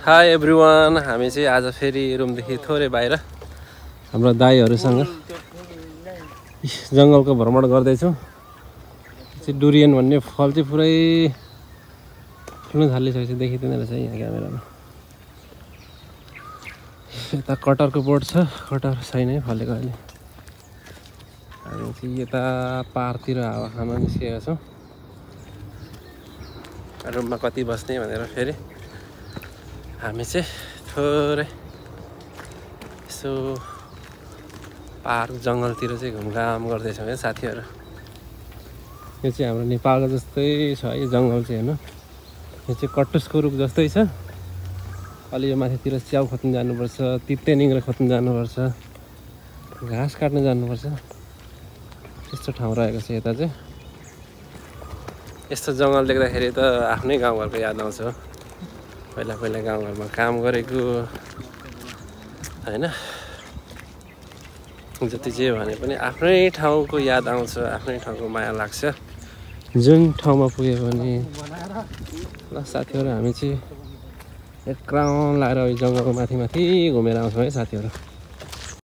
High everyone, हामी चाहिँ आज फेरि रुमदेखि थोरै बाहिर हाम्रो दाइहरूसँग जङ्गलको भ्रमण गर्दैछौँ। डुरियन भन्ने फल चाहिँ पुरै फुल्न थालिसकेपछि देखिँदैन रहेछ यहाँ क्यामेरामा। यता कटहरको बोट छ, कटहर छैन है फलेको अहिले। हामी चाहिँ यता पारतिर हावा खान निस्केका छौँ। रुममा कति बस्ने भनेर फेरि हामी चाहिँ थोरै यसो पार्क जङ्गलतिर चाहिँ घुमघाम गर्दैछौँ है साथीहरू। यो चाहिँ हाम्रो नेपालको जस्तै छ है जङ्गल चाहिँ हेर्नु। यो चाहिँ कटुसको रुख जस्तै छ। अलि यो माथितिर च्याउ खोज्न जानुपर्छ, तिते निङ्ग्रा खोज्न जानुपर्छ, घाँस काट्न जानुपर्छ। त्यस्तो ठाउँ रहेको छ यता चाहिँ। यस्तो जङ्गल देख्दाखेरि त आफ्नै गाउँघरको याद आउँछ। पहिला पहिला गाउँघरमा काम गरेको होइन, जति जे भने पनि आफ्नै ठाउँको याद आउँछ, आफ्नै ठाउँको माया लाग्छ जुन ठाउँमा पुग्यो भने। ल साथीहरू, हामी चाहिँ एक राउन्ड लाएर जङ्गलको माथि माथि घुमेर आउँछौँ है साथीहरू।